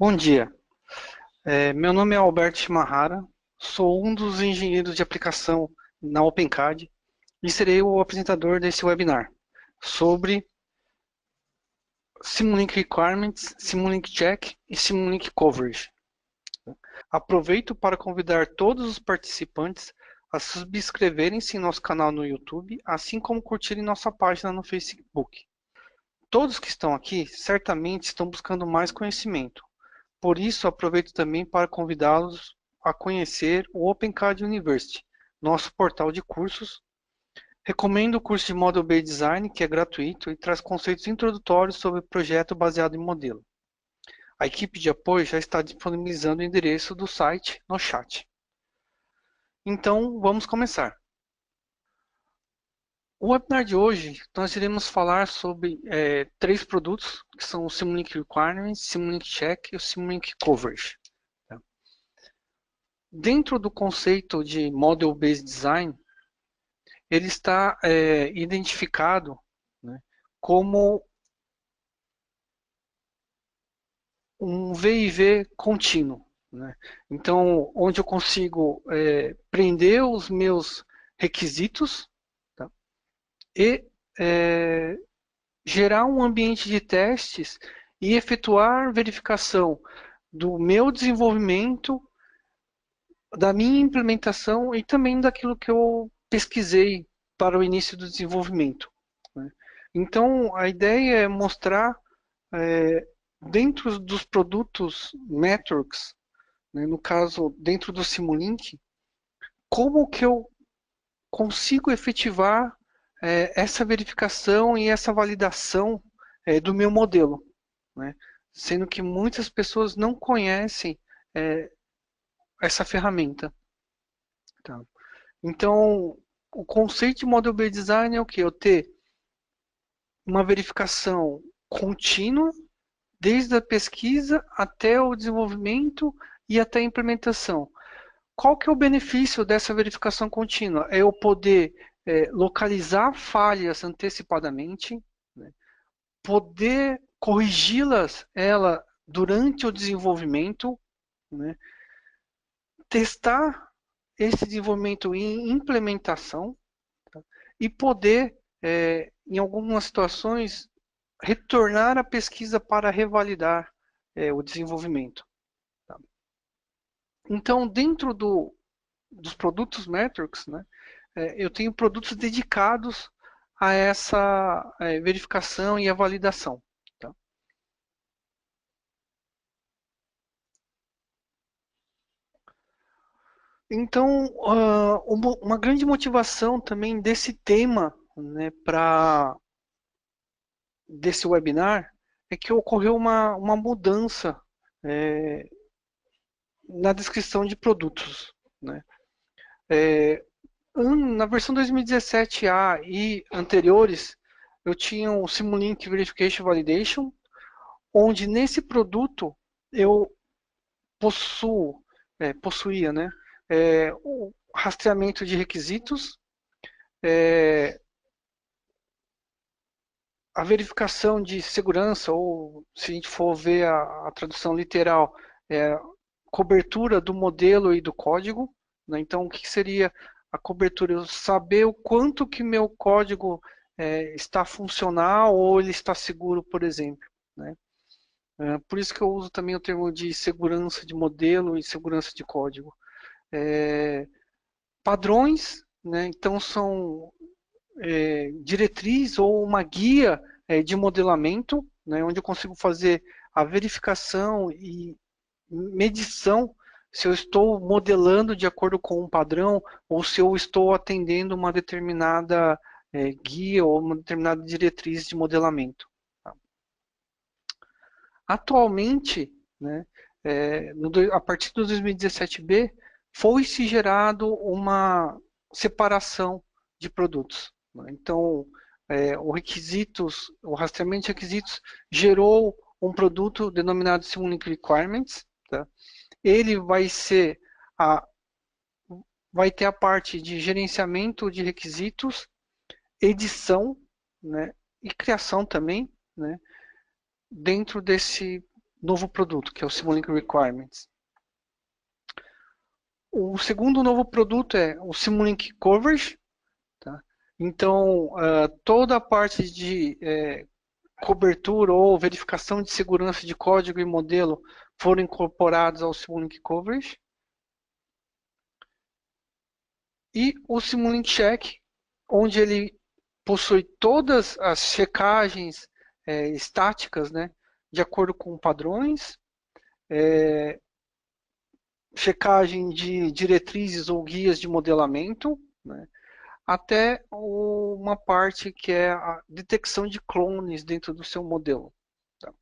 Bom dia, meu nome é Alberto Shimahara, sou um dos engenheiros de aplicação na OpenCAD e serei o apresentador desse webinar sobre Simulink Requirements, Simulink Check e Simulink Coverage. Aproveito para convidar todos os participantes a subscreverem-se em nosso canal no YouTube, assim como curtirem nossa página no Facebook. Todos que estão aqui certamente estão buscando mais conhecimento. Por isso, aproveito também para convidá-los a conhecer o OpenCAD University, nosso portal de cursos. Recomendo o curso de Model Based Design, que é gratuito e traz conceitos introdutórios sobre projeto baseado em modelo. A equipe de apoio já está disponibilizando o endereço do site no chat. Então, vamos começar. O webinar de hoje, nós iremos falar sobre três produtos, que são o Simulink Requirements, Simulink Check e o Simulink Coverage. Dentro do conceito de Model Based Design, ele está identificado, né, como um V&V contínuo, né? Então, onde eu consigo prender os meus requisitos, tá? E gerar um ambiente de testes e efetuar verificação do meu desenvolvimento, da minha implementação e também daquilo que eu pesquisei para o início do desenvolvimento, né? Então, a ideia é mostrar, é, dentro dos produtos Metrics, né, no caso, dentro do Simulink, como que eu consigo efetivar essa verificação e essa validação do meu modelo, né? Sendo que muitas pessoas não conhecem é, essa ferramenta. Tá? Então, o conceito de Model Based Design é o que? Eu ter uma verificação contínua, desde a pesquisa até o desenvolvimento e até a implementação. Qual que é o benefício dessa verificação contínua? É eu poder localizar falhas antecipadamente, né? Poder corrigi-las durante o desenvolvimento, né? Testar esse desenvolvimento em implementação, tá? E poder, em algumas situações, retornar à pesquisa para revalidar o desenvolvimento. Tá? Então, dentro dos produtos Metrics, né, eu tenho produtos dedicados a essa verificação e a validação. Tá? Então, uma grande motivação também desse tema, né, desse webinar, é que ocorreu uma mudança é, na descrição de produtos, né? Na versão 2017A e anteriores, eu tinha o Simulink Verification Validation, onde nesse produto eu possuía, né, o rastreamento de requisitos, é, a verificação de segurança, ou se a gente for ver a tradução literal, cobertura do modelo e do código, né? Então, o que seria a cobertura? Eu saber o quanto que meu código está funcional ou ele está seguro, por exemplo, né? Por isso que eu uso também o termo de segurança de modelo e segurança de código. Padrões, né? Então são diretriz ou uma guia de modelamento, né? Onde eu consigo fazer a verificação e medição se eu estou modelando de acordo com um padrão ou se eu estou atendendo uma determinada guia ou uma determinada diretriz de modelamento. Tá? Atualmente, né, a partir do 2017B, foi-se gerado uma separação de produtos, né? Então, o rastreamento de requisitos gerou um produto denominado Simulink Requirements, tá? Ele a, vai ter a parte de gerenciamento de requisitos, edição, né, e criação também, né, dentro desse novo produto, que é o Simulink Requirements. O segundo novo produto é o Simulink Coverage. Tá? Então, toda a parte de cobertura ou verificação de segurança de código e modelo foram incorporados ao Simulink Coverage. E o Simulink Check, onde ele possui todas as checagens estáticas, né, de acordo com padrões, checagem de diretrizes ou guias de modelamento, né, até uma parte que é a detecção de clones dentro do seu modelo. Tá?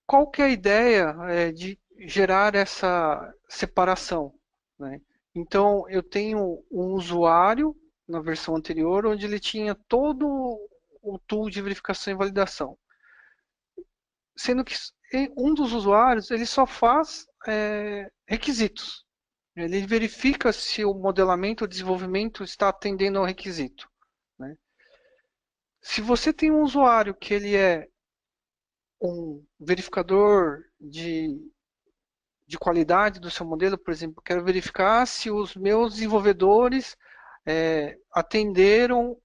Qual que é a ideia de gerar essa separação? Né? Então, eu tenho um usuário na versão anterior, onde ele tinha todo o tool de verificação e validação. Sendo que um dos usuários ele só faz requisitos. Ele verifica se o modelamento ou desenvolvimento está atendendo ao requisito. Né? Se você tem um usuário que ele é um verificador de qualidade do seu modelo, por exemplo, quero verificar se os meus desenvolvedores atenderam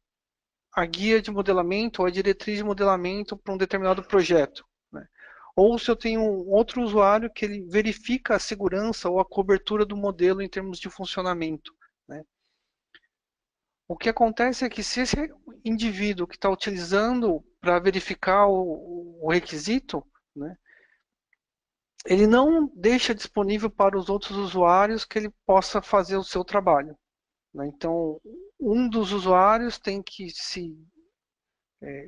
a guia de modelamento ou a diretriz de modelamento para um determinado projeto. Né? Ou se eu tenho um outro usuário que ele verifica a segurança ou a cobertura do modelo em termos de funcionamento. Né? O que acontece é que se esse indivíduo que está utilizando para verificar o requisito, né, ele não deixa disponível para os outros usuários que ele possa fazer o seu trabalho. Né? Então, um dos usuários tem que se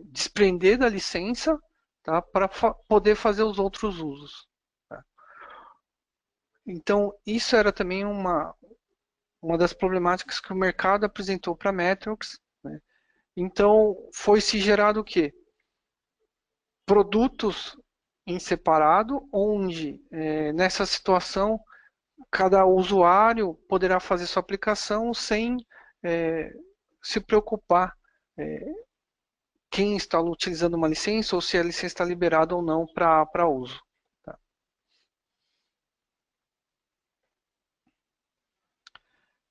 desprender da licença, tá, para poder fazer os outros usos. Tá? Então, isso era também uma das problemáticas que o mercado apresentou para a Metrix. Né? Então, foi-se gerado o quê? Produtos em separado, onde nessa situação cada usuário poderá fazer sua aplicação sem se preocupar quem está utilizando uma licença ou se a licença está liberada ou não para uso. Tá?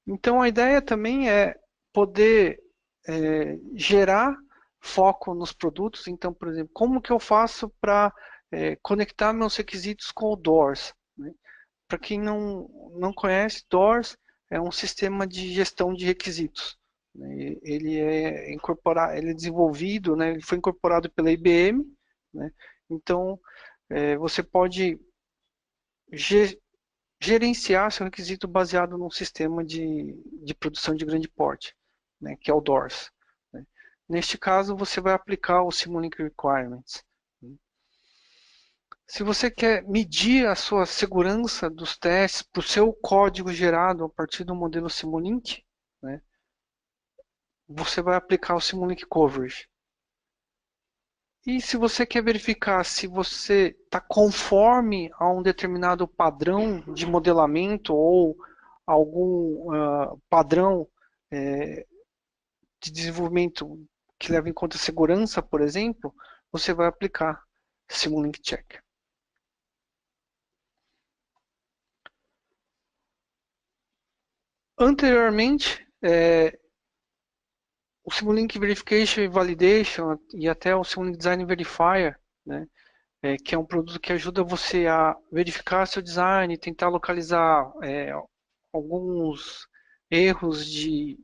Então a ideia também é poder gerar foco nos produtos. Então, por exemplo, como que eu faço para conectar meus requisitos com o DOORS? Né? Para quem não conhece, DOORS é um sistema de gestão de requisitos. Né? Ele é incorporado, ele é desenvolvido, né? Ele foi incorporado pela IBM. Né? Então, você pode gerenciar seu requisito baseado num sistema de produção de grande porte, né? Que é o DOORS. Né? Neste caso, você vai aplicar o Simulink Requirements. Se você quer medir a sua segurança dos testes para o seu código gerado a partir do modelo Simulink, né, você vai aplicar o Simulink Coverage. E se você quer verificar se você está conforme a um determinado padrão de modelamento ou algum padrão de desenvolvimento que leva em conta a segurança, por exemplo, você vai aplicar Simulink Check. Anteriormente, o Simulink Verification e Validation e até o Simulink Design Verifier, né, que é um produto que ajuda você a verificar seu design, tentar localizar alguns erros de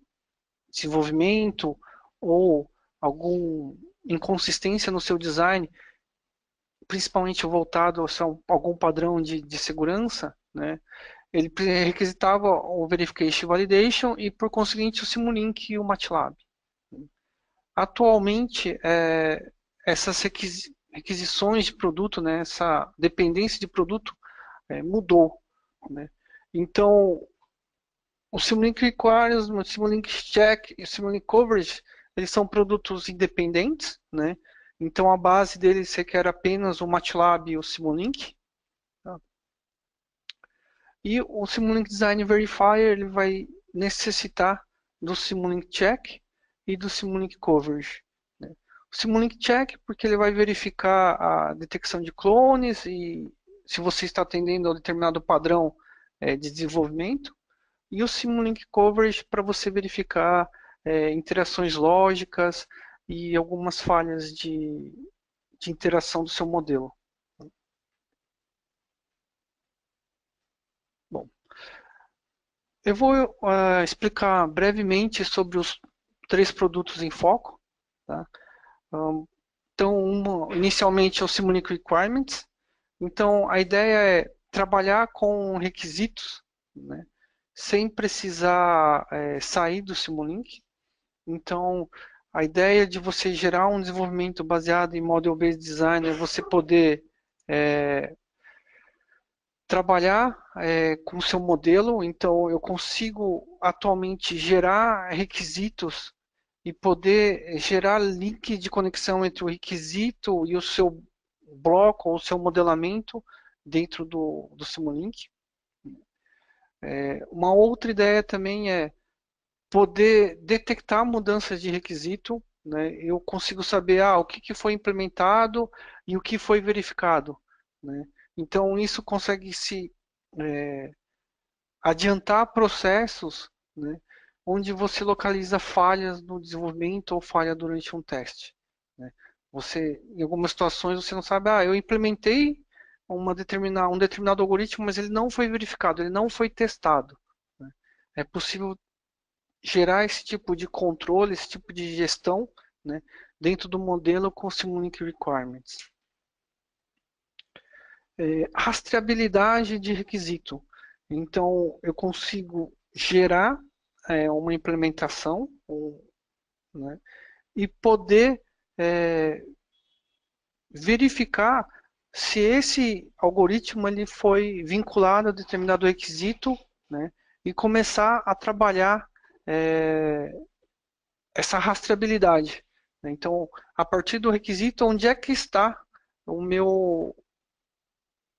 desenvolvimento ou alguma inconsistência no seu design, principalmente voltado a algum padrão de segurança, né? Ele requisitava o Verification e Validation e, por conseguinte, o Simulink e o MATLAB. Atualmente, essas requisições de produto, né, essa dependência de produto mudou. Né? Então, o Simulink Requires, o Simulink Check e o Simulink Coverage, eles são produtos independentes. Né? Então, a base deles requer apenas o MATLAB e o Simulink. Tá? E o Simulink Design Verifier ele vai necessitar do Simulink Check e do Simulink Coverage. Né? Symlink Check, porque ele vai verificar a detecção de clones e se você está atendendo a um determinado padrão de desenvolvimento. E o Symlink Coverage para você verificar interações lógicas e algumas falhas de interação do seu modelo. Bom, eu vou explicar brevemente sobre os 3 produtos em foco. Tá? Então, inicialmente é o Symlink Requirements. Então, a ideia é trabalhar com requisitos, né, sem precisar sair do Symlink. Então, a ideia de você gerar um desenvolvimento baseado em Model-Based Design é você poder trabalhar com o seu modelo. Então, eu consigo atualmente gerar requisitos e poder gerar link de conexão entre o requisito e o seu bloco ou o seu modelamento dentro do Simulink. Uma outra ideia também é poder detectar mudanças de requisito. Né? Eu consigo saber o que foi implementado e o que foi verificado. Né? Então, isso consegue se adiantar processos, né, onde você localiza falhas no desenvolvimento ou falha durante um teste. Né? Você, em algumas situações, você não sabe, eu implementei um determinado algoritmo, mas ele não foi verificado, ele não foi testado. Né? É possível gerar esse tipo de controle, esse tipo de gestão, né, dentro do modelo com Symlink Requirements. Rastreabilidade de requisito. Então, eu consigo gerar uma implementação, né, e poder verificar se esse algoritmo ele foi vinculado a determinado requisito, né, e começar a trabalhar essa rastreabilidade. Né. Então, a partir do requisito, onde é que está o meu,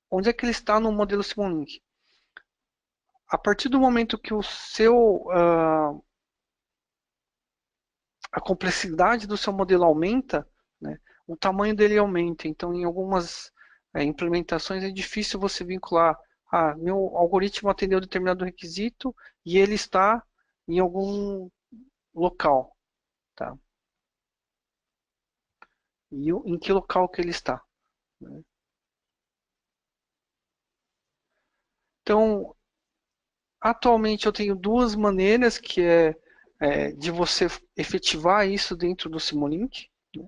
onde é que ele está no modelo Simulink? A partir do momento que a complexidade do seu modelo aumenta, né, o tamanho dele aumenta. Então, em algumas implementações é difícil você vincular, meu algoritmo atendeu determinado requisito e ele está em algum local, tá? E em que local que ele está? Né? Então, atualmente eu tenho 2 maneiras que de você efetivar isso dentro do Simulink. Né?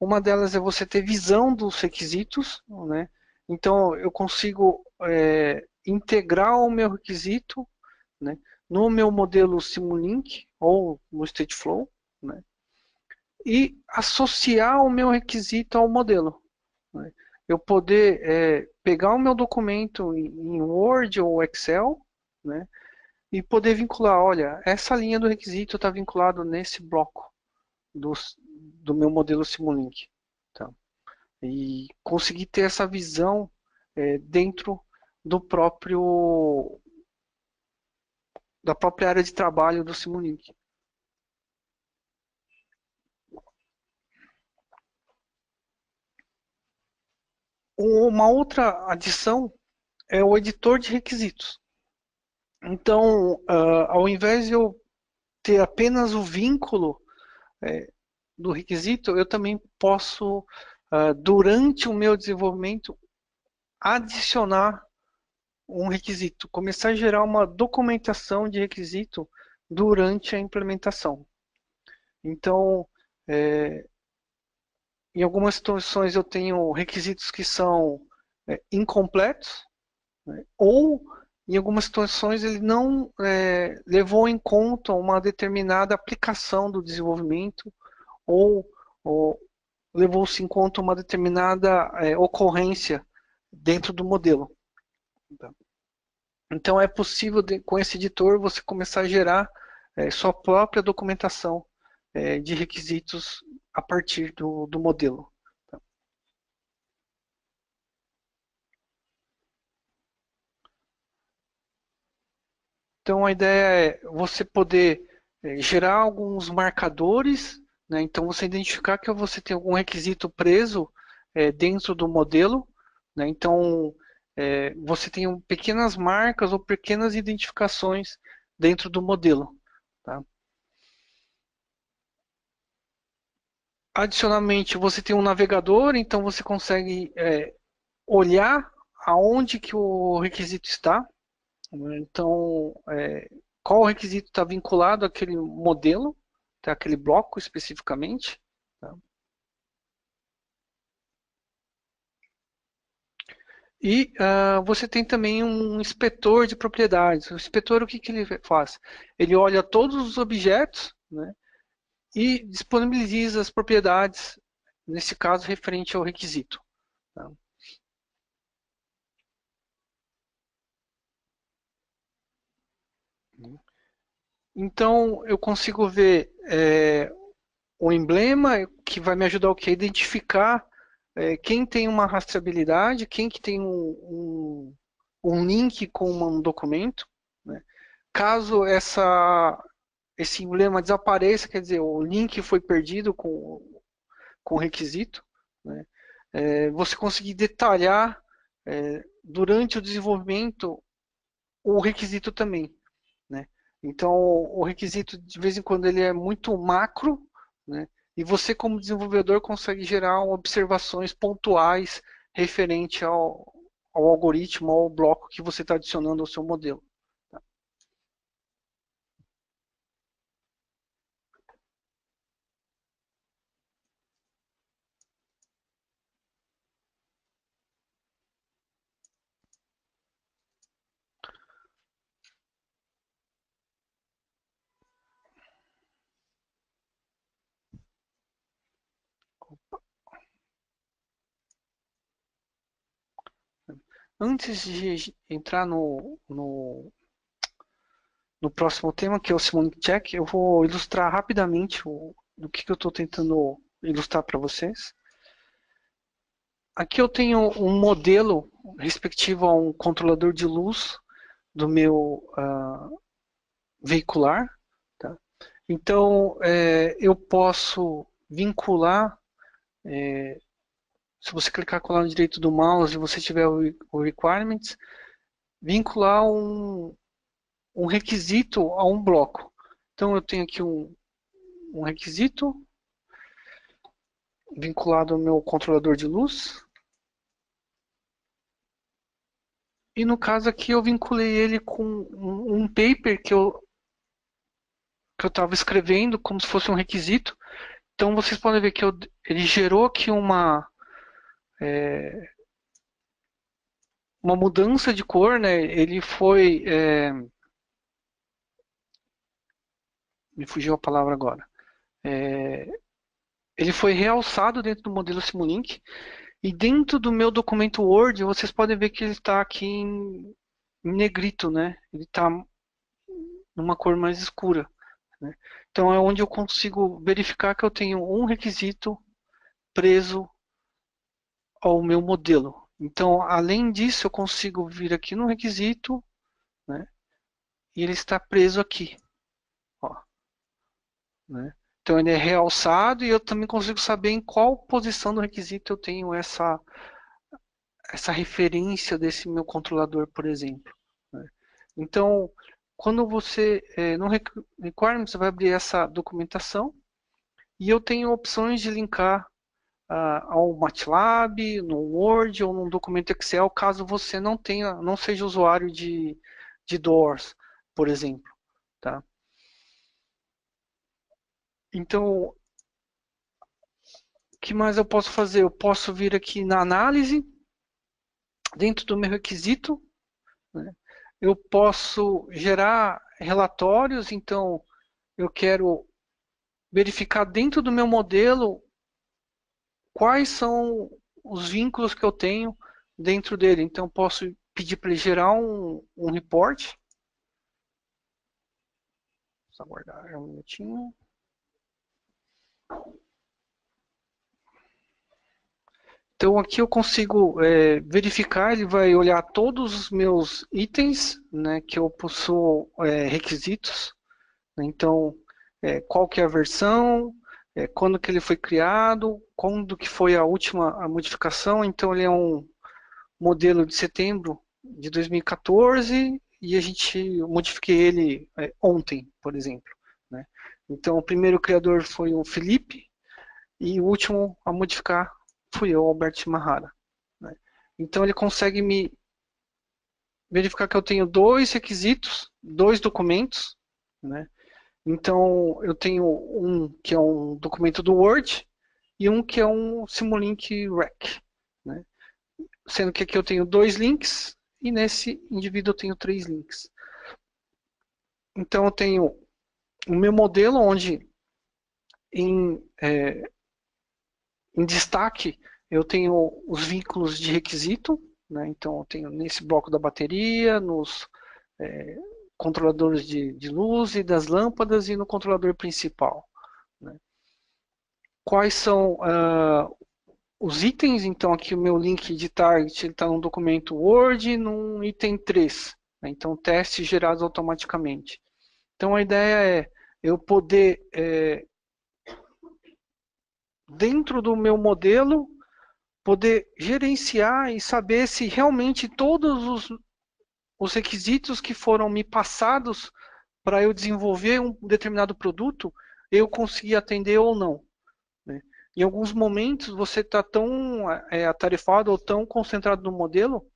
Uma delas é você ter visão dos requisitos, né? Então eu consigo integrar o meu requisito, né, no meu modelo Simulink ou no Stateflow, né, e associar o meu requisito ao modelo. Né? Eu poder pegar o meu documento em Word ou Excel, né, e poder vincular, olha, essa linha do requisito está vinculado nesse bloco do, do meu modelo Simulink. Tá? E conseguir ter essa visão dentro do próprio da própria área de trabalho do Simulink. Uma outra adição é o editor de requisitos. Então, ao invés de eu ter apenas o vínculo do requisito, eu também posso, durante o meu desenvolvimento, adicionar um requisito, começar a gerar uma documentação de requisito durante a implementação. Então, em algumas situações eu tenho requisitos que são incompletos, né, ou em algumas situações ele não levou em conta uma determinada aplicação do desenvolvimento ou levou-se em conta uma determinada ocorrência dentro do modelo. Então é possível, com esse editor, você começar a gerar sua própria documentação de requisitos a partir do modelo. Então a ideia é você poder gerar alguns marcadores, né? Então, você identificar que você tem algum requisito preso dentro do modelo, né? Então, você tem pequenas marcas ou pequenas identificações dentro do modelo, tá? Adicionalmente, você tem um navegador, então você consegue olhar aonde que o requisito está, né? Então, qual requisito está vinculado àquele modelo, tá? Aquele bloco especificamente, tá? E você tem também um inspetor de propriedades. O inspetor, o que, que ele faz? Ele olha todos os objetos, né, e disponibiliza as propriedades, nesse caso, referente ao requisito, tá? Então, eu consigo ver o emblema, que vai me ajudar o quê? A identificar quem tem uma rastreabilidade, quem que tem um link com um documento, né? Caso esse emblema desapareça, quer dizer, o link foi perdido com o requisito, né? Você conseguir detalhar durante o desenvolvimento o requisito também, né? Então, o requisito, de vez em quando, ele é muito macro, né? E você, como desenvolvedor, consegue gerar observações pontuais referente ao algoritmo, ao bloco que você está adicionando ao seu modelo. Tá? Antes de entrar no próximo tema, que é o Simon Check, eu vou ilustrar rapidamente do que eu estou tentando ilustrar para vocês. Aqui eu tenho um modelo respectivo a um controlador de luz do meu veicular. Tá? Então, eu posso vincular, se você clicar com o lado direito do mouse e você tiver o Requirements, vincular um requisito a um bloco. Então, eu tenho aqui um requisito vinculado ao meu controlador de luz. E no caso aqui eu vinculei ele com um paper que eu estava escrevendo como se fosse um requisito. Então vocês podem ver que ele gerou aqui uma mudança de cor, né? Ele foi, me fugiu a palavra agora. Ele foi realçado dentro do modelo Simulink. E dentro do meu documento Word, vocês podem ver que ele está aqui em negrito, né? Ele está numa cor mais escura, né? Então é onde eu consigo verificar que eu tenho um requisito preso ao meu modelo. Então, além disso, eu consigo vir aqui no requisito, né? E ele está preso aqui, ó, né? Então ele é realçado e eu também consigo saber em qual posição do requisito eu tenho essa referência desse meu controlador, por exemplo, né? Então, quando você no Requirements, você vai abrir essa documentação e eu tenho opções de linkar ao MATLAB, no Word ou num documento Excel, caso você não seja usuário de Doors, por exemplo, tá? Então, o que mais eu posso fazer? Eu posso vir aqui na análise, dentro do meu requisito, né? Eu posso gerar relatórios, então eu quero verificar dentro do meu modelo quais são os vínculos que eu tenho dentro dele. Então, posso pedir para ele gerar um report. Só aguardar um minutinho. Então, aqui eu consigo verificar, ele vai olhar todos os meus itens, né, que eu possuo requisitos. Então, qual que é a versão, quando que ele foi criado, quando que foi a última modificação. Então ele é um modelo de setembro de 2014 e a gente modifiquei ele ontem, por exemplo, né? Então o primeiro criador foi o Felipe e o último a modificar fui eu, Albert Mahara, né? Então ele consegue me verificar que eu tenho dois requisitos, dois documentos, né? Então eu tenho um que é um documento do Word e um que é um Simulink Rec, né? Sendo que aqui eu tenho dois links e nesse indivíduo eu tenho três links. Então eu tenho o meu modelo onde em, em destaque eu tenho os vínculos de requisito, né? Então eu tenho nesse bloco da bateria, nos controladores de luz e das lâmpadas e no controlador principal, né? Quais são os itens? Então aqui o meu link de target está num documento Word, num item 3, né? Então testes gerados automaticamente. Então a ideia é eu poder, dentro do meu modelo, poder gerenciar e saber se realmente todos os requisitos que foram me passados para eu desenvolver um determinado produto, eu consegui atender ou não, né? Em alguns momentos você está tão atarefado ou tão concentrado no modelo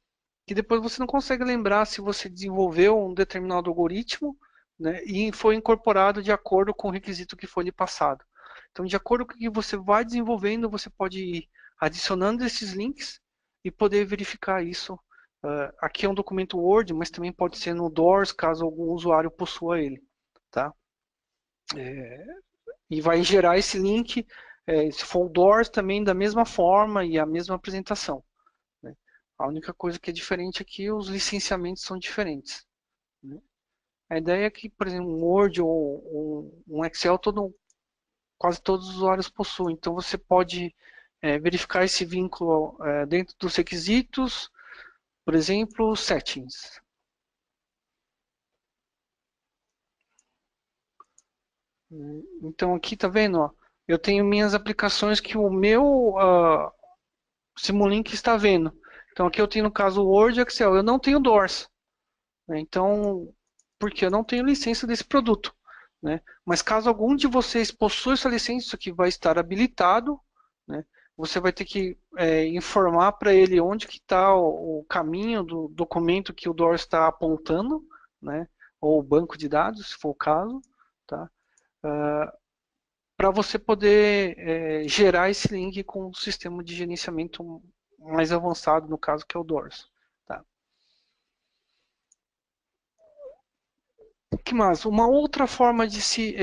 que depois você não consegue lembrar se você desenvolveu um determinado algoritmo, né, e foi incorporado de acordo com o requisito que foi lhe passado. Então, de acordo com o que você vai desenvolvendo, você pode ir adicionando esses links e poder verificar isso. Aqui é um documento Word, mas também pode ser no Doors, caso algum usuário possua ele, tá? E vai gerar esse link, se for o Doors, também da mesma forma e a mesma apresentação, né? A única coisa que é diferente aqui, os licenciamentos são diferentes, né? A ideia é que, por exemplo, um Word ou um Excel, quase todos os usuários possuem. Então você pode verificar esse vínculo dentro dos requisitos, por exemplo, settings. Então aqui tá vendo, ó, eu tenho minhas aplicações que o meu Simulink está vendo. Então aqui eu tenho no caso o Word e Excel, eu não tenho Doors, né? Então, porque eu não tenho licença desse produto, né? Mas caso algum de vocês possua essa licença, isso aqui vai estar habilitado, né? Você vai ter que informar para ele onde que está o caminho do documento que o Doors está apontando, né? Ou o banco de dados, se for o caso, tá? Para você poder gerar esse link com um sistema de gerenciamento mais avançado, no caso que é o Doors, tá? O que mais? Uma outra forma de se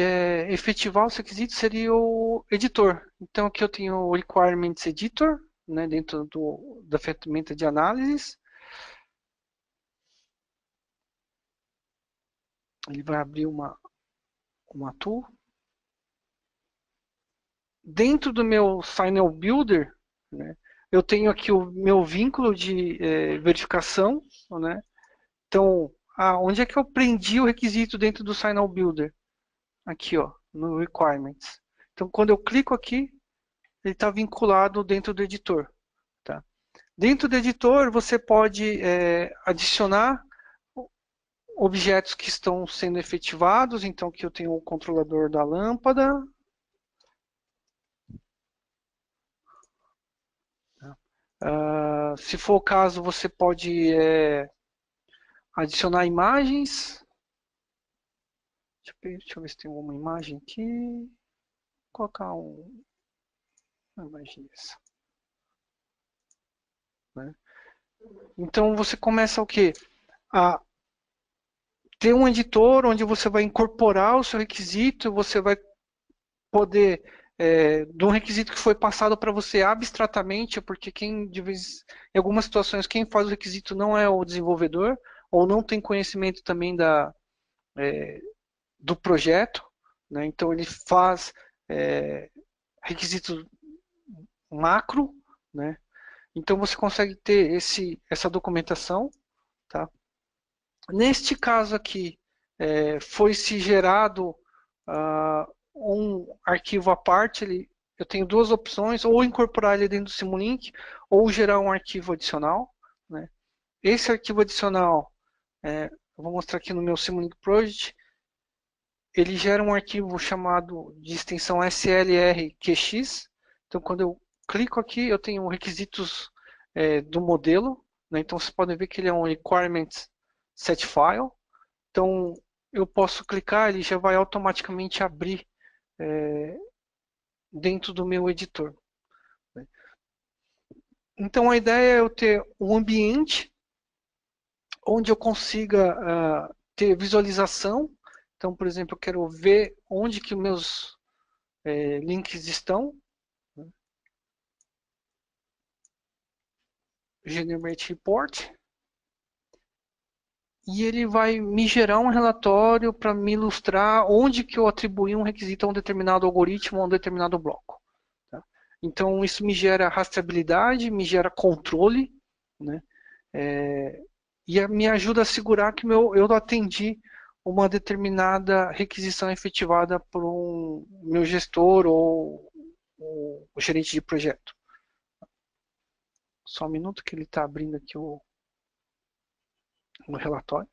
efetivar os requisitos seria o editor. Então aqui eu tenho o Requirements Editor, né, dentro da ferramenta de análise. Ele vai abrir uma tool. Dentro do meu Signal Builder, né, eu tenho aqui o meu vínculo de verificação, né? Então, onde é que eu prendi o requisito dentro do Signal Builder? Aqui, ó, no Requirements. Então, quando eu clico aqui, ele está vinculado dentro do editor, tá? Dentro do editor, você pode adicionar objetos que estão sendo efetivados. Então, aqui eu tenho o controlador da lâmpada. Se for o caso, você pode adicionar imagens. Deixa eu ver se tem alguma imagem aqui. Vou colocar uma imagem dessa, né? Então você começa o quê? A ter um editor onde você vai incorporar o seu requisito, você vai poder, de um requisito que foi passado para você abstratamente, porque em algumas situações, quem faz o requisito não é o desenvolvedor, ou não tem conhecimento também do projeto, né? Então ele faz requisitos macro, né? Então você consegue ter essa documentação, tá? Neste caso aqui, foi-se gerado um arquivo à parte, eu tenho duas opções, ou incorporar ele dentro do Simulink, ou gerar um arquivo adicional, né? Esse arquivo adicional, eu vou mostrar aqui no meu Simulink Project, ele gera um arquivo chamado de extensão slrqx. Então, quando eu clico aqui, eu tenho requisitos do modelo, né? Então, vocês podem ver que ele é um requirements set file. Então, eu posso clicar, ele já vai automaticamente abrir dentro do meu editor. Então, a ideia é eu ter um ambiente onde eu consiga ter visualização. Então, por exemplo, eu quero ver onde que meus links estão. Generate Report. E ele vai me gerar um relatório para me ilustrar onde que eu atribuí um requisito a um determinado algoritmo ou a um determinado bloco. Tá? Então, isso me gera rastreabilidade, me gera controle, né? E me ajuda a assegurar que eu atendi uma determinada requisição efetivada por um meu gestor ou o gerente de projeto. Só um minuto que ele está abrindo aqui o relatório.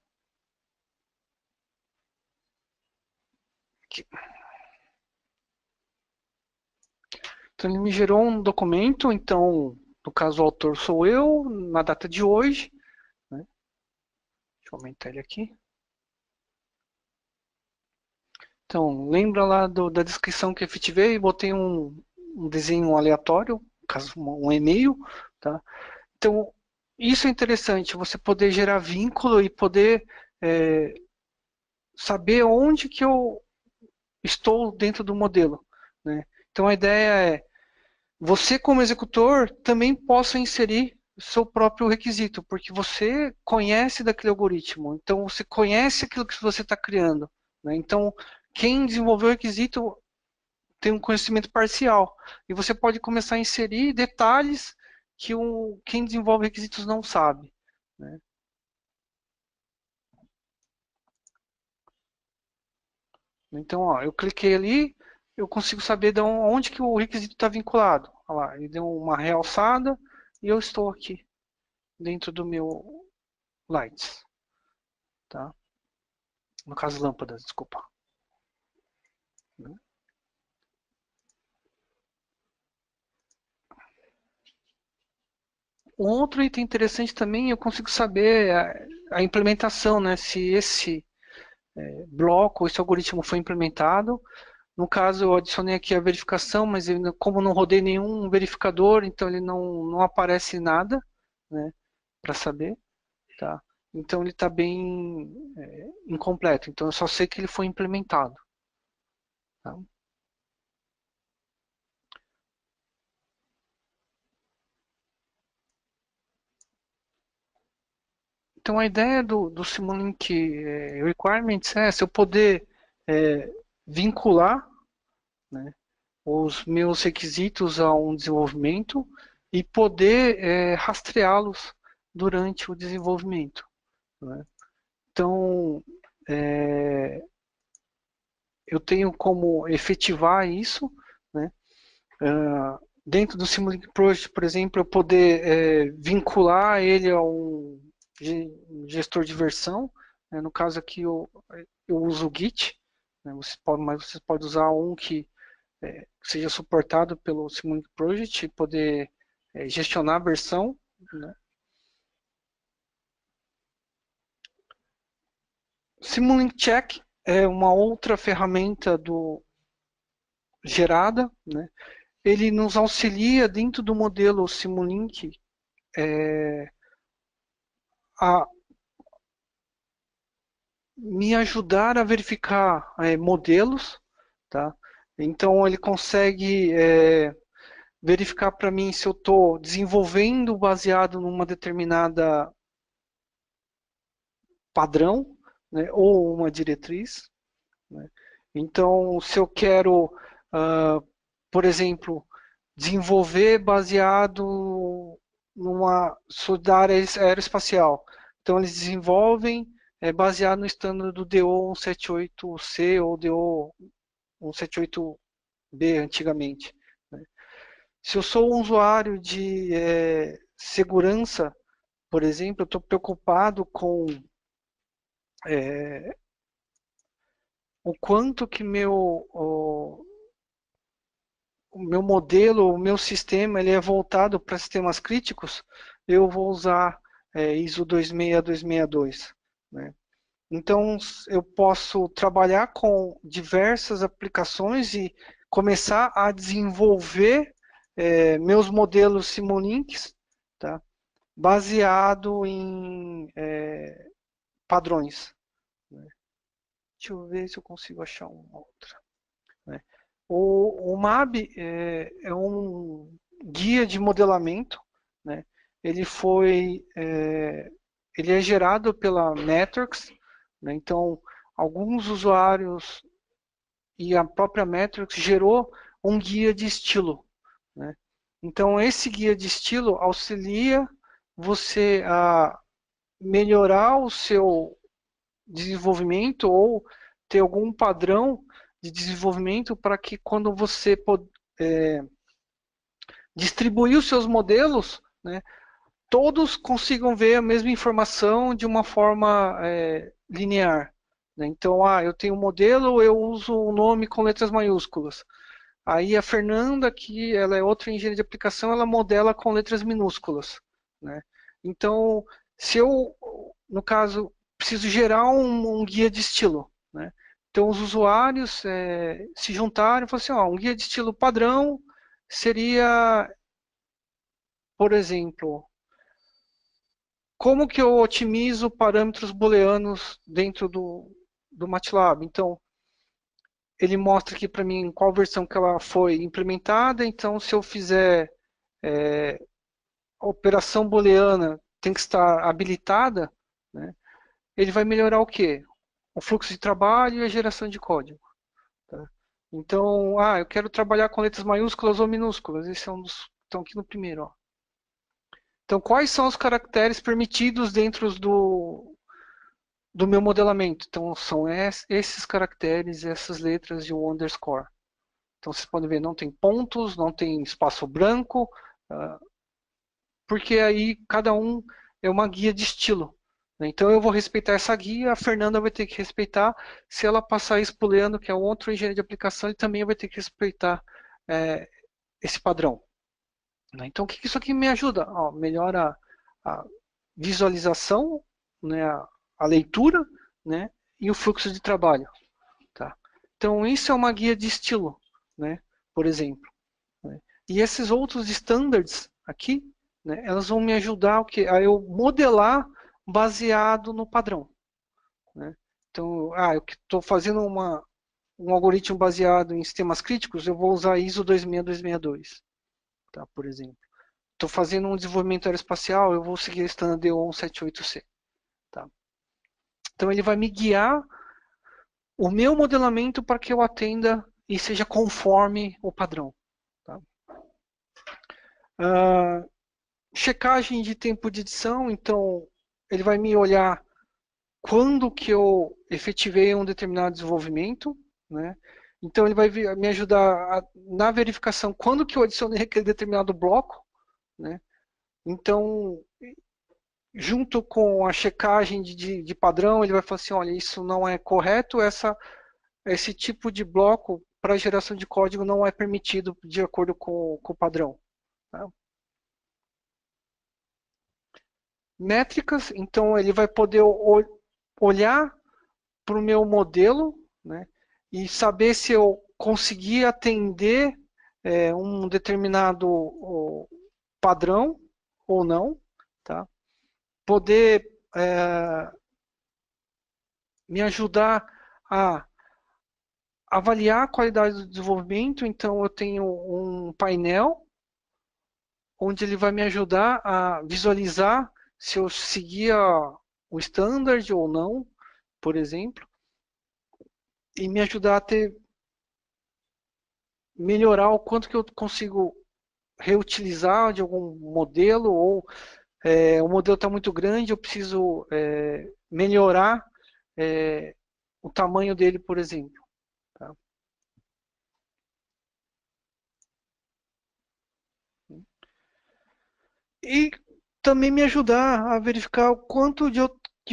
Aqui. Então ele me gerou um documento, então no caso o autor sou eu, na data de hoje. Né? Deixa eu aumentar ele aqui. Então, lembra lá da descrição que eu efetivei, botei um desenho aleatório, caso um e-mail, tá? Então, isso é interessante, você poder gerar vínculo e poder saber onde que eu estou dentro do modelo, né? Então, a ideia é, você como executor também possa inserir seu próprio requisito, porque você conhece daquele algoritmo, então você conhece aquilo que você está criando, né? Então, quem desenvolveu o requisito tem um conhecimento parcial, e você pode começar a inserir detalhes que quem desenvolve requisitos não sabe, né? Então, ó, eu cliquei ali, eu consigo saber de onde que o requisito está vinculado. Olha lá, ele deu uma realçada e eu estou aqui dentro do meu Lights, tá? No caso, lâmpadas, desculpa. Um outro item interessante também, eu consigo saber a implementação, né? Se esse bloco, esse algoritmo foi implementado. No caso, eu adicionei aqui a verificação, mas como não rodei nenhum verificador, então ele não aparece nada, né? Para saber, tá? Então ele está bem incompleto. Então eu só sei que ele foi implementado. Tá? Então a ideia do Simulink Requirements é se eu poder vincular, né, os meus requisitos a um desenvolvimento e poder rastreá-los durante o desenvolvimento. Né? Então, eu tenho como efetivar isso, né? Dentro do Simulink Project, por exemplo, eu poder vincular ele a um gestor de versão. Né? No caso aqui, eu uso o Git, né? Mas você pode usar um que seja suportado pelo Simulink Project e poder gestionar a versão. Né? Simulink Check é uma outra ferramenta gerada, né? Ele nos auxilia dentro do modelo Simulink a me ajudar a verificar modelos, tá? Então ele consegue verificar para mim se eu estou desenvolvendo baseado numa determinada padrão, né, ou uma diretriz. Né? Então, se eu quero, por exemplo, desenvolver baseado sou da área aeroespacial, então eles desenvolvem baseado no standard do DO 178C ou DO 178B antigamente, né? Se eu sou um usuário de segurança, por exemplo, eu estou preocupado com o quanto que o meu modelo, o meu sistema, ele é voltado para sistemas críticos, eu vou usar ISO 26262, né? Então, eu posso trabalhar com diversas aplicações e começar a desenvolver meus modelos Simolinks, tá? Baseado em padrões, né? Deixa eu ver se eu consigo achar uma outra, né? O MAB é um guia de modelamento, né? Ele foi, ele é gerado pela Metrics, né? Então, alguns usuários e a própria Metrics gerou um guia de estilo, né? Então, esse guia de estilo auxilia você a melhorar o seu desenvolvimento ou ter algum padrão de desenvolvimento para que quando você distribuir os seus modelos, né, todos consigam ver a mesma informação de uma forma linear, né? Então, eu tenho um modelo, eu uso o nome com letras maiúsculas. Aí a Fernanda, que ela é outra engenheira de aplicação, ela modela com letras minúsculas, né? Então, se eu, no caso, preciso gerar um guia de estilo, né? Então, os usuários se juntaram e falaram assim, um guia de estilo padrão seria, por exemplo, como que eu otimizo parâmetros booleanos dentro do MATLAB? Então, ele mostra aqui para mim qual versão que ela foi implementada. Então, se eu fizer a operação booleana tem que estar habilitada, né? Ele vai melhorar o quê? O fluxo de trabalho e a geração de código, tá? Então, eu quero trabalhar com letras maiúsculas ou minúsculas. Esse é um dos. Estão aqui no primeiro, ó. Então, quais são os caracteres permitidos dentro do meu modelamento? Então, são esses caracteres, essas letras e o underscore. Então, vocês podem ver, não tem pontos, não tem espaço branco, porque aí cada um é uma guia de estilo, né? Então, eu vou respeitar essa guia, a Fernanda vai ter que respeitar. Se ela passar isso para o Leandro, que é outro engenheiro de aplicação, ele também vai ter que respeitar esse padrão, né? Então, o que isso aqui me ajuda? Melhora a visualização, né, a leitura, né, e o fluxo de trabalho, tá? Então, isso é uma guia de estilo, né, por exemplo, né? E esses outros standards aqui, né, elas vão me ajudar a eu modelar baseado no padrão, né? Então, eu estou fazendo um algoritmo baseado em sistemas críticos, eu vou usar ISO 26262, tá, por exemplo. Estou fazendo um desenvolvimento aeroespacial, eu vou seguir o standard DO 178C, tá? Então, ele vai me guiar o meu modelamento para que eu atenda e seja conforme o padrão, tá? Checagem de tempo de edição, então ele vai me olhar quando que eu efetivei um determinado desenvolvimento, né? Então ele vai me ajudar na verificação quando que eu adicionei aquele determinado bloco, né? Então, junto com a checagem de padrão, ele vai falar assim, olha, isso não é correto, esse tipo de bloco para geração de código não é permitido de acordo com o padrão, tá? Métricas, então ele vai poder olhar para o meu modelo, né, e saber se eu consegui atender um determinado padrão ou não, tá? Poder me ajudar a avaliar a qualidade do desenvolvimento, então eu tenho um painel onde ele vai me ajudar a visualizar se eu seguia o standard ou não, por exemplo, e me ajudar a melhorar o quanto que eu consigo reutilizar de algum modelo, ou o modelo está muito grande, eu preciso melhorar o tamanho dele, por exemplo, tá? E também me ajudar a verificar o quanto de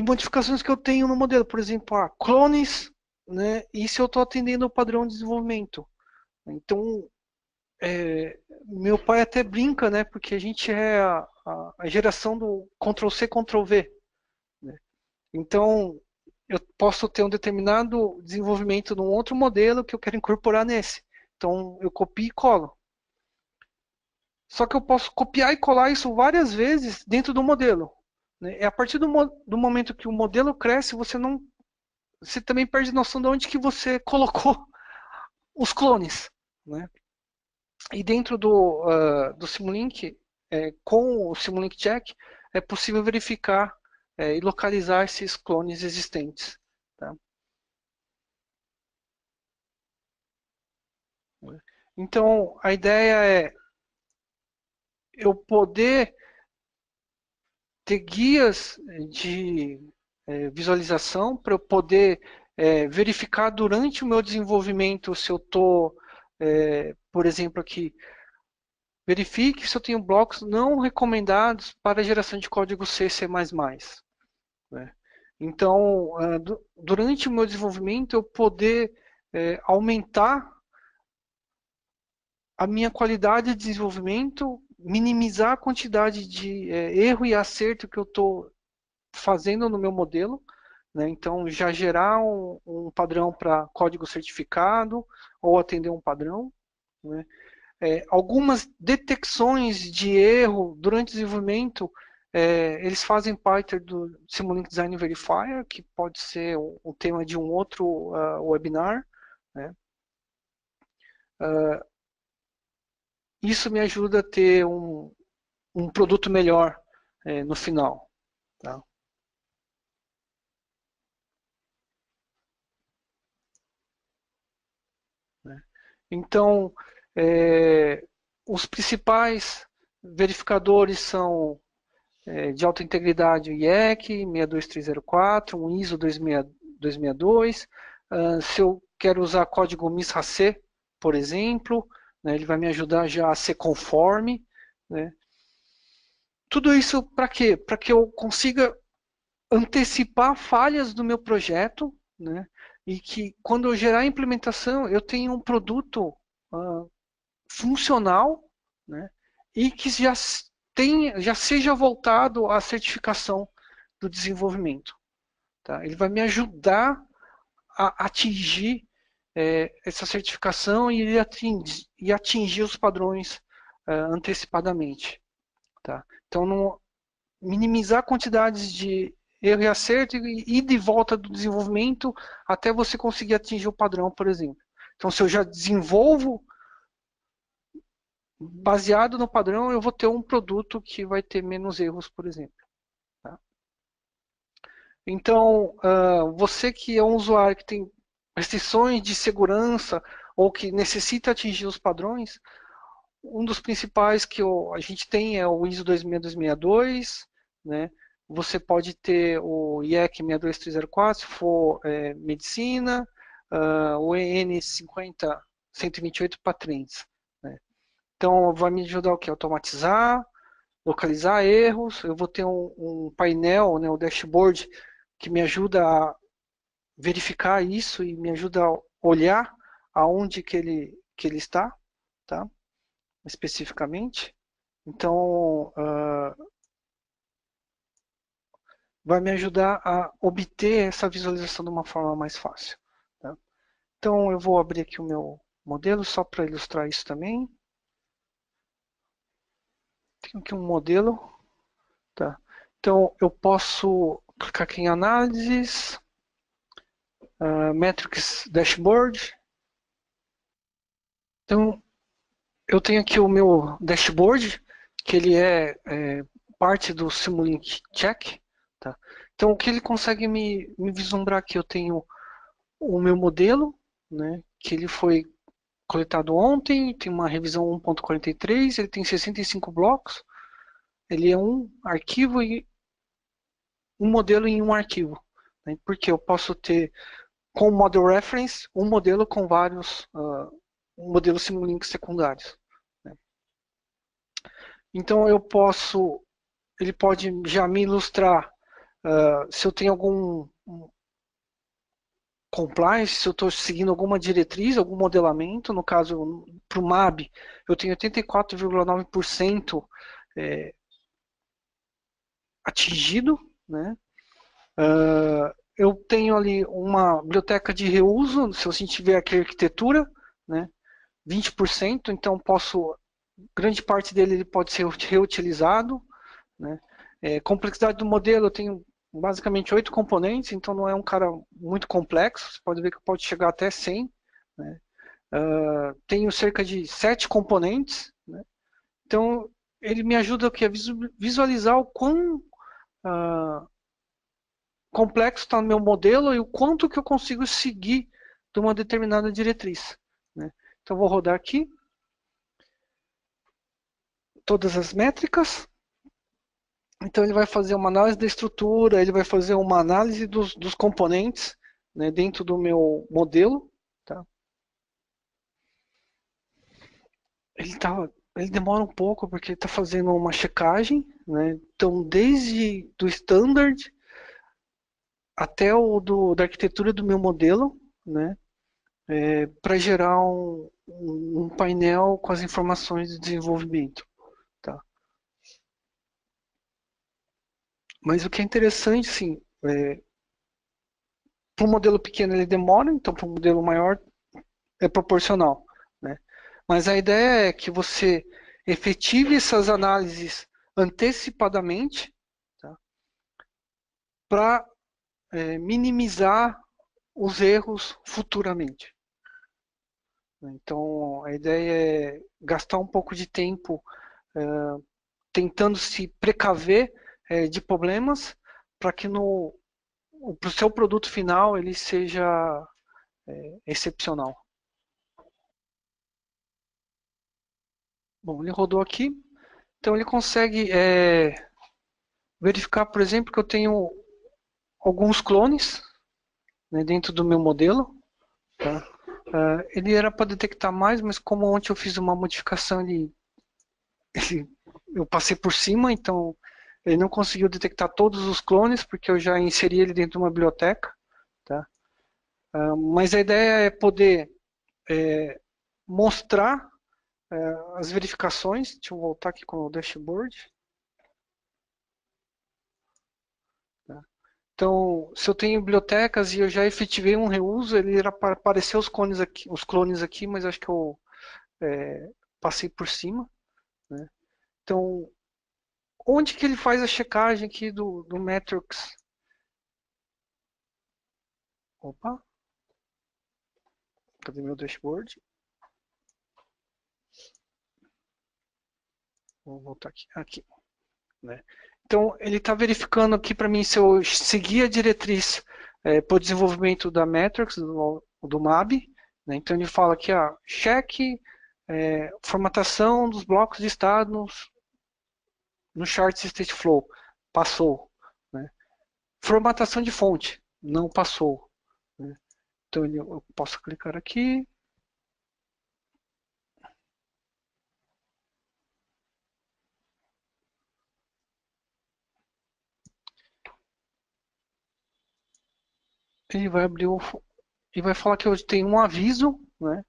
modificações que eu tenho no modelo. Por exemplo, clones, né? E se eu estou atendendo o padrão de desenvolvimento. Então, meu pai até brinca, né? Porque a gente é a geração do Ctrl+C, Ctrl+V. Né? Então, eu posso ter um determinado desenvolvimento num outro modelo que eu quero incorporar nesse. Então, eu copio e colo. Só que eu posso copiar e colar isso várias vezes dentro do modelo. Né? É a partir do momento que o modelo cresce, você também perde noção de onde que você colocou os clones. Né? E dentro do Simulink, com o Simulink Check, é possível verificar e localizar esses clones existentes. Tá? Então, a ideia é eu poder ter guias de visualização para eu poder verificar durante o meu desenvolvimento se eu estou, por exemplo, aqui, verifique se eu tenho blocos não recomendados para geração de código C, C++. Né? Então, durante o meu desenvolvimento, eu poder aumentar a minha qualidade de desenvolvimento, minimizar a quantidade de erro e acerto que eu estou fazendo no meu modelo, né? Então já gerar um padrão para código certificado ou atender um padrão, né? Algumas detecções de erro durante o desenvolvimento, eles fazem parte do Simulink Design Verifier, que pode ser o tema de um outro webinar, né? Isso me ajuda a ter um produto melhor no final. Tá? Né? Então, os principais verificadores são de alta integridade o IEC 62304, um ISO 262. Se eu quero usar código MIS-RACE, por exemplo, né, ele vai me ajudar já a ser conforme. Né? Tudo isso para quê? Para que eu consiga antecipar falhas do meu projeto, né? E que quando eu gerar a implementação, eu tenha um produto funcional, né? E que já seja voltado à certificação do desenvolvimento. Tá? Ele vai me ajudar a atingir essa certificação e atingir os padrões antecipadamente. Tá? Então, minimizar quantidades de erro e acerto e ir de volta do desenvolvimento até você conseguir atingir o padrão, por exemplo. Então, se eu já desenvolvo baseado no padrão, eu vou ter um produto que vai ter menos erros, por exemplo. Tá? Então, você que é um usuário que tem restrições de segurança ou que necessita atingir os padrões, um dos principais que a gente tem é o ISO 26262, né? Você pode ter o IEC 62304 se for medicina, o EN 50128 patentes. Né? Então, vai me ajudar o que? Automatizar, localizar erros. Eu vou ter um painel, né, o dashboard, que me ajuda a verificar isso e me ajuda a olhar aonde que ele está, tá? Especificamente. Então, vai me ajudar a obter essa visualização de uma forma mais fácil. Tá? Então, eu vou abrir aqui o meu modelo só para ilustrar isso também. Tenho aqui um modelo. Tá? Então, eu posso clicar aqui em Análises, Metrics Dashboard. Então, eu tenho aqui o meu dashboard, que ele é parte do Simulink Check. Tá? Então, o que ele consegue me vislumbrar aqui? Eu tenho o meu modelo, né, que ele foi coletado ontem, tem uma revisão 1.43, ele tem 65 blocos, ele é um arquivo e um modelo em um arquivo. Né, porque eu posso ter, com o Model Reference, um modelo com vários modelos Simulink secundários. Né. Então ele pode já me ilustrar se eu tenho algum compliance, se eu estou seguindo alguma diretriz, algum modelamento. No caso, para o MAB, eu tenho 84,9% atingido, né? Eu tenho ali uma biblioteca de reuso, se a gente tiver aqui a arquitetura, né? 20%, então grande parte dele ele pode ser reutilizado, né? Complexidade do modelo, eu tenho basicamente 8 componentes, então não é um cara muito complexo, você pode ver que pode chegar até 100, né? Tenho cerca de 7 componentes, né? Então ele me ajuda aqui a visualizar o quão complexo está no meu modelo e o quanto que eu consigo seguir de uma determinada diretriz, né? Então vou rodar aqui todas as métricas. Então ele vai fazer uma análise da estrutura, ele vai fazer uma análise dos componentes, né, dentro do meu modelo. Tá? Ele demora um pouco porque ele está fazendo uma checagem, né? Então desde do standard até da arquitetura do meu modelo, né? Para gerar um painel com as informações de desenvolvimento. Tá? Mas o que é interessante, sim, para um modelo pequeno ele demora, então para um modelo maior é proporcional, né? Mas a ideia é que você efetive essas análises antecipadamente, tá? Para minimizar os erros futuramente. Então a ideia é gastar um pouco de tempo tentando se precaver de problemas para que pro seu produto final ele seja excepcional. Bom, ele rodou aqui, então ele consegue verificar, por exemplo, que eu tenho alguns clones, né, dentro do meu modelo. Tá? Ele era para detectar mais, mas como ontem eu fiz uma modificação, eu passei por cima, então ele não conseguiu detectar todos os clones, porque eu já inseri ele dentro de uma biblioteca. Tá? Mas a ideia é poder mostrar as verificações. Deixa eu voltar aqui com o dashboard. Tá? Então, se eu tenho bibliotecas e eu já efetivei um reuso, ele irá aparecer os clones aqui, mas acho que eu passei por cima. Né? Então, onde que ele faz a checagem aqui do Metrics? Opa, cadê meu dashboard? Vou voltar aqui. Aqui, né? Então, ele está verificando aqui para mim se eu seguir a diretriz para o desenvolvimento da Metrics, do MAB. Né? Então, ele fala aqui, cheque formatação dos blocos de estado no Charts State Flow. Passou. Né? Formatação de fonte. Não passou. Né? Então, eu posso clicar aqui. Ele vai abrir e vai falar que eu tenho um aviso, né?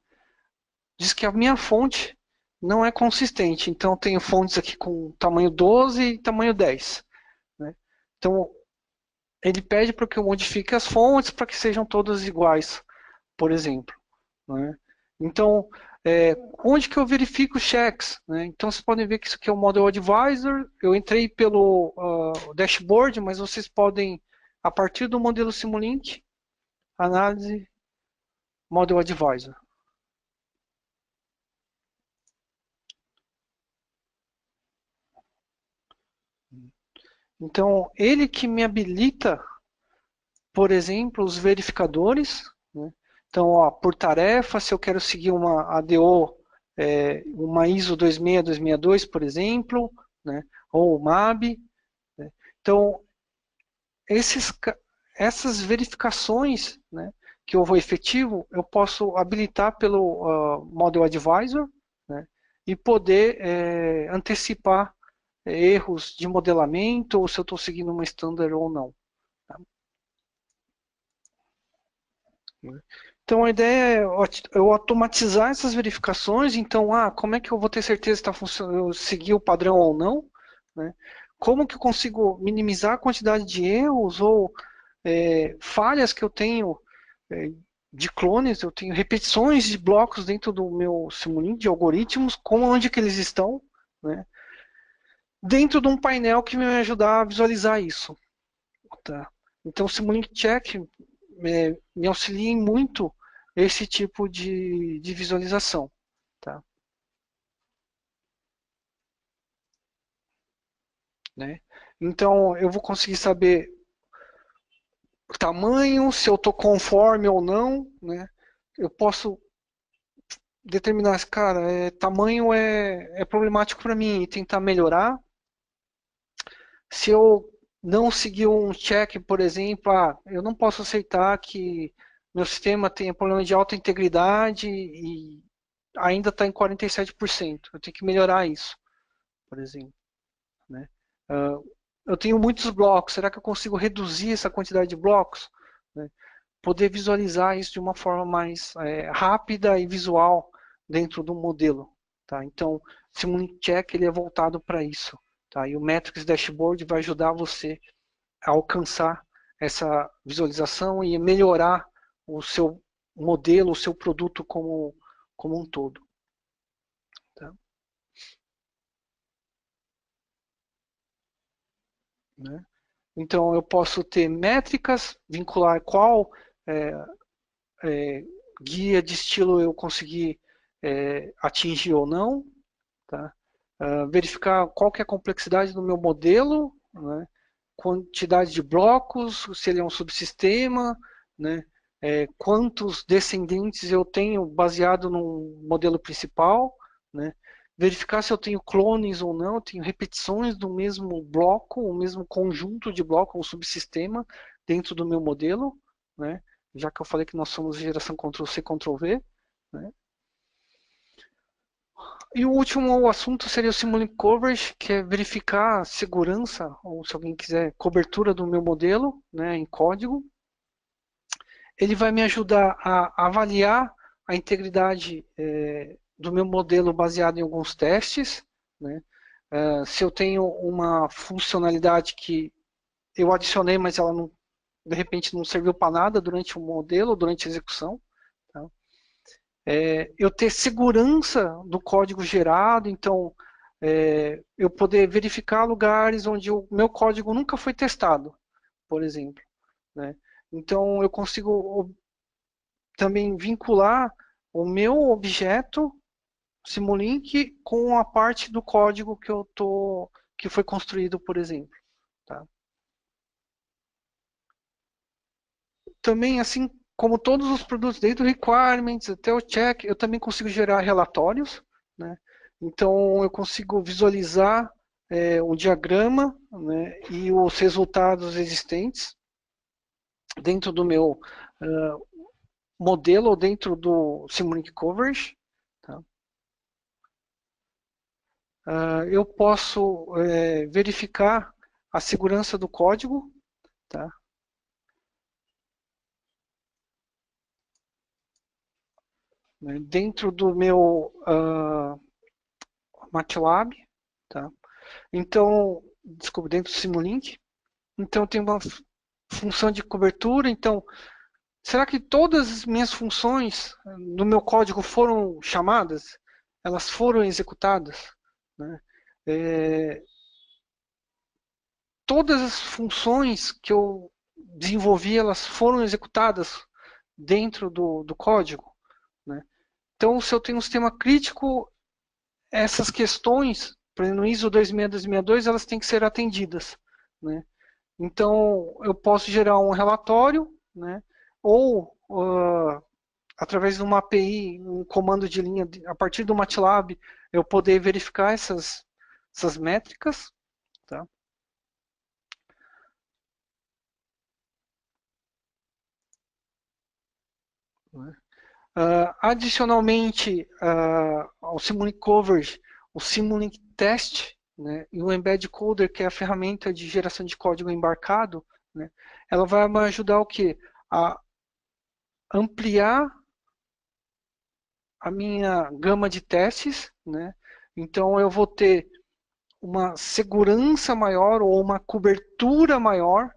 Diz que a minha fonte não é consistente. Então, eu tenho fontes aqui com tamanho 12 e tamanho 10. Né? Então, ele pede para que eu modifique as fontes para que sejam todas iguais, por exemplo. Né? Então, onde que eu verifico os checks? Né? Então, vocês podem ver que isso aqui é o Model Advisor. Eu entrei pelo dashboard, mas vocês podem, a partir do modelo Simulink, análise Model Advisor. Então, ele que me habilita, por exemplo, os verificadores. Né? Então, por tarefa, se eu quero seguir uma ADO, uma ISO 26262, por exemplo, né? Ou MAB. Né? Então, essas verificações, né, que eu vou efetivo, eu posso habilitar pelo Model Advisor, né, e poder antecipar erros de modelamento ou se eu estou seguindo uma standard ou não. Tá? Então a ideia é eu automatizar essas verificações. Então, como é que eu vou ter certeza se está funcionando, eu segui o padrão ou não? Né? Como que eu consigo minimizar a quantidade de erros ou falhas que eu tenho de clones? Eu tenho repetições de blocos dentro do meu Simulink, de algoritmos, como onde que eles estão, né? Dentro de um painel que vai me ajudar a visualizar isso. Tá? Então, o Simulink Check me auxilia em muito esse tipo de visualização. Tá? Né? Então, eu vou conseguir saber o tamanho, se eu estou conforme ou não. Né? Eu posso determinar, cara, tamanho é problemático para mim e tentar melhorar. Se eu não seguir um check, por exemplo, eu não posso aceitar que meu sistema tenha problema de alta integridade e ainda está em 47%. Eu tenho que melhorar isso, por exemplo. Né? Eu tenho muitos blocos. Será que eu consigo reduzir essa quantidade de blocos? Né? Poder visualizar isso de uma forma mais rápida e visual dentro do modelo. Tá? Então, Simulink Check ele é voltado para isso. Tá? E o Metrics Dashboard vai ajudar você a alcançar essa visualização e melhorar o seu modelo, o seu produto como um todo. Tá? Né? Então, eu posso ter métricas, vincular qual é, é, guia de estilo eu consegui atingir ou não, tá? Verificar qual que é a complexidade do meu modelo, né? Quantidade de blocos, se ele é um subsistema, né? Quantos descendentes eu tenho baseado no modelo principal, né? Verificar se eu tenho clones ou não, eu tenho repetições do mesmo bloco, o mesmo conjunto de blocos, um subsistema dentro do meu modelo, né? Já que eu falei que nós somos geração Ctrl+C, Ctrl+V, né? E o último assunto seria o Simulink Coverage, que é verificar a segurança, ou se alguém quiser, cobertura do meu modelo, né, em código. Ele vai me ajudar a avaliar a integridade do meu modelo baseado em alguns testes. Né? Se eu tenho uma funcionalidade que eu adicionei, mas ela não, de repente não serviu para nada durante o modelo, durante a execução. Tá? Eu ter segurança do código gerado, então eu poder verificar lugares onde o meu código nunca foi testado, por exemplo. Né? Então eu consigo também vincular o meu objeto Simulink com a parte do código que foi construído, por exemplo. Tá? Também, assim como todos os produtos, desde o requirements até o check, eu também consigo gerar relatórios. Né? Então, eu consigo visualizar um diagrama, né, e os resultados existentes dentro do meu modelo ou dentro do Simulink Coverage. Tá? Eu posso verificar a segurança do código. Tá? Dentro do meu MATLAB. Tá? Então, desculpa, dentro do Simulink. Então, tem uma função de cobertura. Então, será que todas as minhas funções no meu código foram chamadas? Elas foram executadas? Né? Todas as funções que eu desenvolvi, elas foram executadas dentro do código? Né? Então, se eu tenho um sistema crítico, essas questões, por exemplo, no ISO 26262, elas têm que ser atendidas. Né? Então, eu posso gerar um relatório, né? Ou através de uma API, um comando de linha, a partir do MATLAB, eu poder verificar essas métricas. Tá? Adicionalmente ao Simulink Coverage, o Simulink Test, né, e o Embed Coder, que é a ferramenta de geração de código embarcado, né, ela vai me ajudar o quê? A ampliar a minha gama de testes, né? Então eu vou ter uma segurança maior ou uma cobertura maior,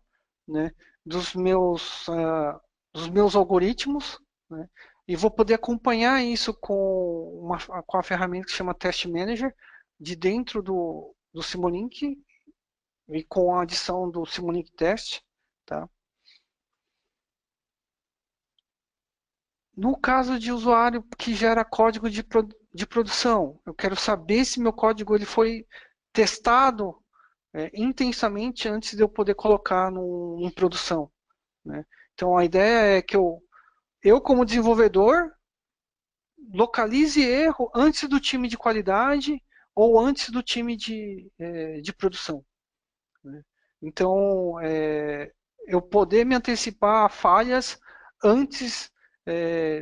né, dos meus algoritmos, né, e vou poder acompanhar isso com a ferramenta que chama Test Manager de dentro do Simulink e com a adição do Simulink Test, tá? No caso de usuário que gera código de produção, eu quero saber se meu código ele foi testado intensamente antes de eu poder colocar em produção, né? Então a ideia é que eu como desenvolvedor localize erro antes do time de qualidade ou antes do time de produção, né? Então eu poder me antecipar a falhas antes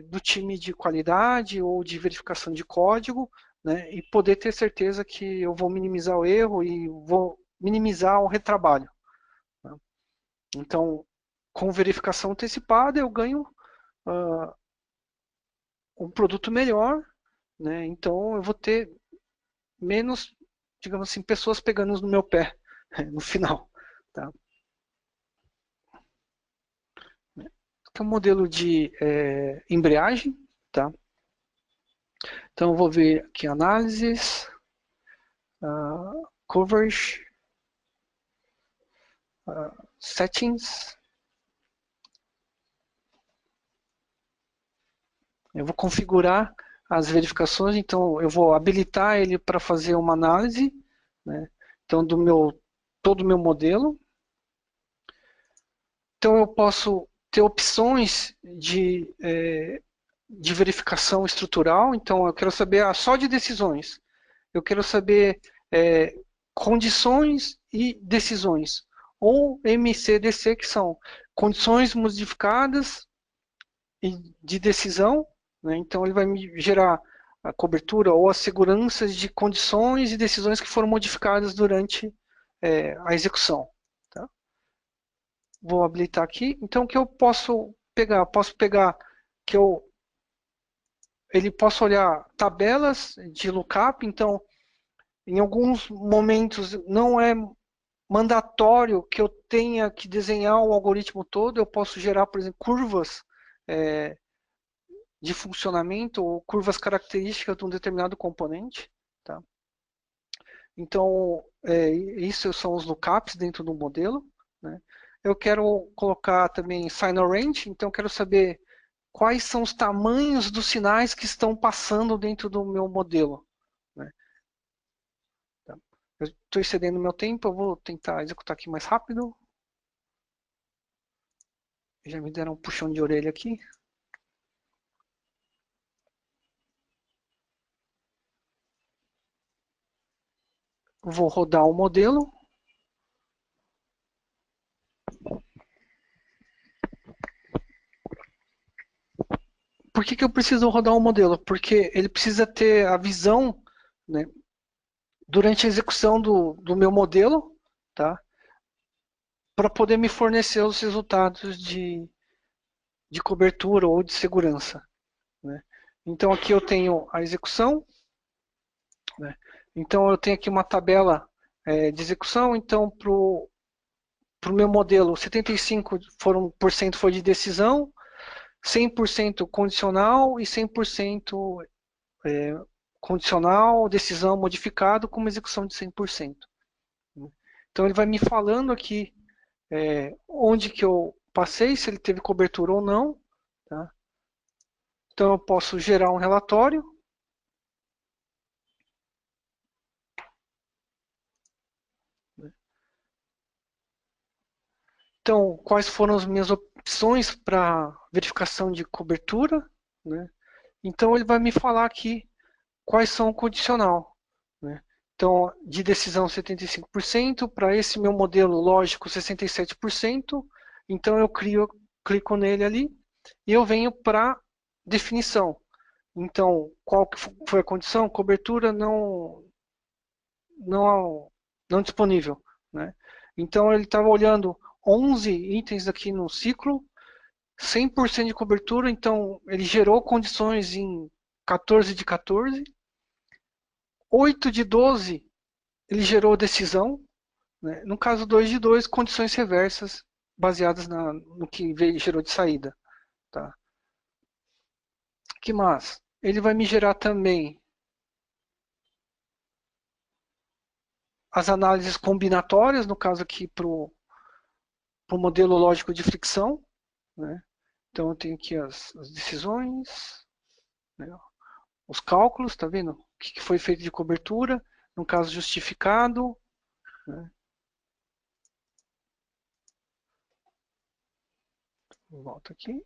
do time de qualidade ou de verificação de código, né? E poder ter certeza que eu vou minimizar o erro e vou minimizar o retrabalho, né? Então, com verificação antecipada, eu ganho uh, um produto melhor, né? Então, eu vou ter menos, digamos assim, pessoas pegando no meu pé no final, tá? Aqui é um modelo de embreagem, tá? Então, eu vou ver aqui análises, coverage, settings. Eu vou configurar as verificações, então eu vou habilitar ele para fazer uma análise, né? Então todo o meu modelo. Então eu posso ter opções de verificação estrutural. Então eu quero saber só de decisões. Eu quero saber condições e decisões. Ou MCDC, que são condições modificadas de decisão, né? Então ele vai me gerar a cobertura ou as seguranças de condições e decisões que foram modificadas durante a execução, tá? Vou habilitar aqui. Então o que eu posso pegar? Posso pegar que ele possa olhar tabelas de lookup. Então em alguns momentos não é mandatório que eu tenha que desenhar o algoritmo todo. Eu posso gerar, por exemplo, curvas de funcionamento ou curvas características de um determinado componente, tá? Então, isso são os lookups dentro do modelo, né? Eu quero colocar também signal range, então eu quero saber quais são os tamanhos dos sinais que estão passando dentro do meu modelo, né? Tá? Eu estou excedendo meu tempo, eu vou tentar executar aqui mais rápido. Já me deram um puxão de orelha aqui. Vou rodar o modelo. Por que eu preciso rodar o modelo? Porque ele precisa ter a visão, né, durante a execução do meu modelo, tá? Para poder me fornecer os resultados de cobertura ou de segurança, né? Então aqui eu tenho a execução, né? Então eu tenho aqui uma tabela de execução. Então para o meu modelo, 75% foi de decisão, 100% condicional e 100% condicional, decisão modificado com uma execução de 100%. Então ele vai me falando aqui onde que eu passei, se ele teve cobertura ou não, tá? Então eu posso gerar um relatório. Então, quais foram as minhas opções para verificação de cobertura, né? Então ele vai me falar aqui quais são o condicional, né? Então, de decisão 75%, para esse meu modelo lógico 67%. Então eu clico nele ali e eu venho para definição. Então, qual que foi a condição? Cobertura não disponível, né? Então ele estava olhando 11 itens aqui no ciclo, 100% de cobertura, então ele gerou condições em 14 de 14, 8 de 12 ele gerou decisão, né? No caso 2 de 2, condições reversas baseadas no que veio, gerou de saída. Tá? Que mais? Ele vai me gerar também as análises combinatórias, no caso aqui para o modelo lógico de fricção. Né? Então eu tenho aqui as decisões, né? Os cálculos, tá vendo? O que foi feito de cobertura, no caso justificado. Né? Volta aqui.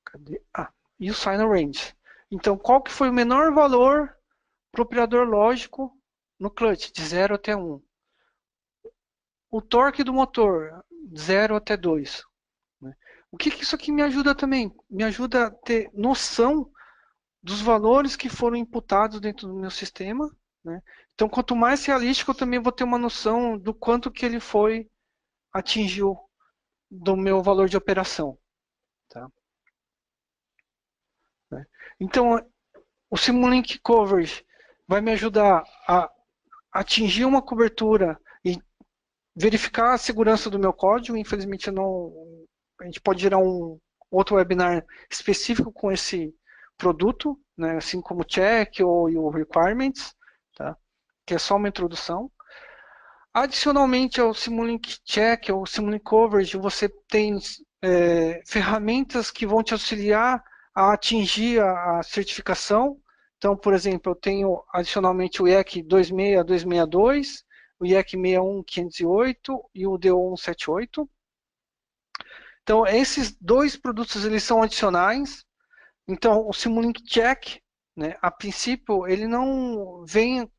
Cadê? Ah, e o Signal Range. Então, qual que foi o menor valor para o operador lógico no clutch, de 0 até 1? O torque do motor, 0 até 2. Né? O que isso aqui me ajuda também? Me ajuda a ter noção dos valores que foram imputados dentro do meu sistema. Né? Então, quanto mais realístico, eu também vou ter uma noção do quanto que ele atingiu do meu valor de operação. Tá? Né? Então, o Simulink Coverage vai me ajudar a atingir uma cobertura e verificar a segurança do meu código. Infelizmente, a gente pode gerar um outro webinar específico com esse produto, né? Assim como o check ou o requirements, tá? Que é só uma introdução. Adicionalmente ao Simulink Check ou Simulink Coverage, você tem ferramentas que vão te auxiliar a atingir a certificação. Então, por exemplo, eu tenho adicionalmente o IEC 26262, o IEC 61508 e o DO 178. Então, esses dois produtos eles são adicionais. Então, o Simulink Check, né, a princípio, ele não vem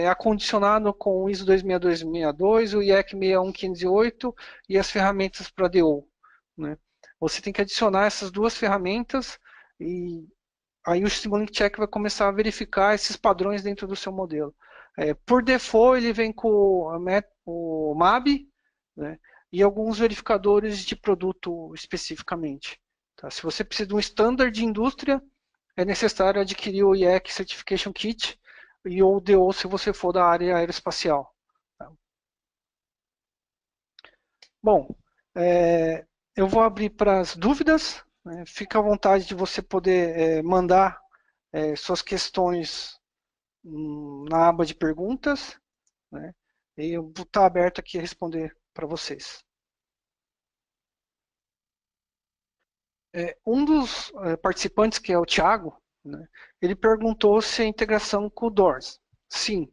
acondicionado com o ISO 26262, o IEC 61508 e as ferramentas para DO. Né? Você tem que adicionar essas duas ferramentas e aí o Simulink Check vai começar a verificar esses padrões dentro do seu modelo. Por default, ele vem com o MAB, né, e alguns verificadores de produto especificamente. Tá? Se você precisa de um standard de indústria, é necessário adquirir o IEC Certification Kit e ou DO se você for da área aeroespacial. Tá? Bom, eu vou abrir para as dúvidas. Né? Fica à vontade de você poder mandar suas questões na aba de perguntas. Né? E eu vou estar aberto aqui a responder para vocês. Um dos participantes, que é o Thiago, né, ele perguntou se a integração com o Doors. Sim.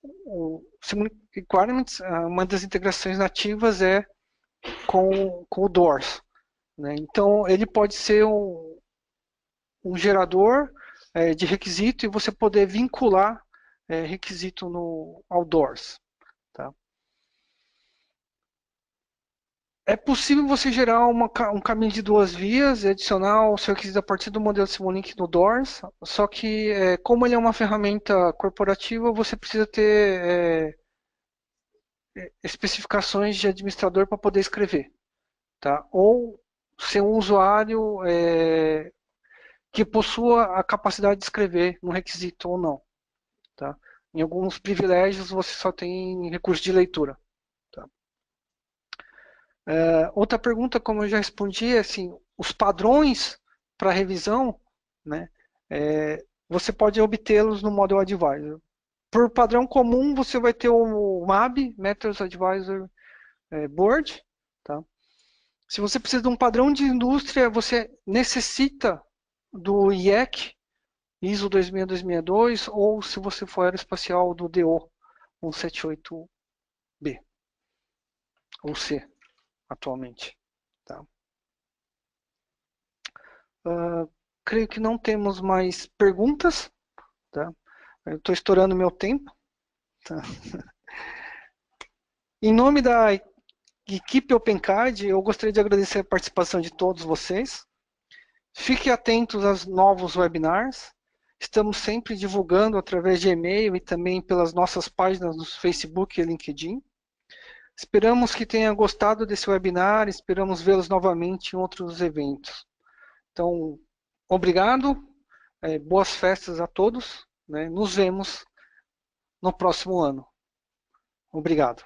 O Simulink Requirements, uma das integrações nativas é com o Doors. Né? Então, ele pode ser um gerador de requisito e você poder vincular requisito ao Doors. Tá? É possível você gerar um caminho de duas vias e adicionar o seu requisito a partir do modelo Simulink no Doors, só que como ele é uma ferramenta corporativa, você precisa ter especificações de administrador para poder escrever. Tá? Ou ser um usuário que possua a capacidade de escrever no requisito ou não. Tá? Em alguns privilégios você só tem recurso de leitura. Tá? Outra pergunta, como eu já respondi, é assim, os padrões para revisão, né, você pode obtê-los no Model Advisor. Por padrão comum, você vai ter o MAB, Methods Advisor Board. Tá? Se você precisa de um padrão de indústria, você necessita do IEC, ISO 26262, ou se você for aeroespacial, do DO 178B, ou C, atualmente. Tá? Creio que não temos mais perguntas. Tá? Eu estou estourando meu tempo. Tá? Em nome da equipe OpenCAD, eu gostaria de agradecer a participação de todos vocês. Fiquem atentos aos novos webinars. Estamos sempre divulgando através de e-mail e também pelas nossas páginas no Facebook e LinkedIn. Esperamos que tenha gostado desse webinar, esperamos vê-los novamente em outros eventos. Então, obrigado, boas festas a todos, né? Nos vemos no próximo ano. Obrigado.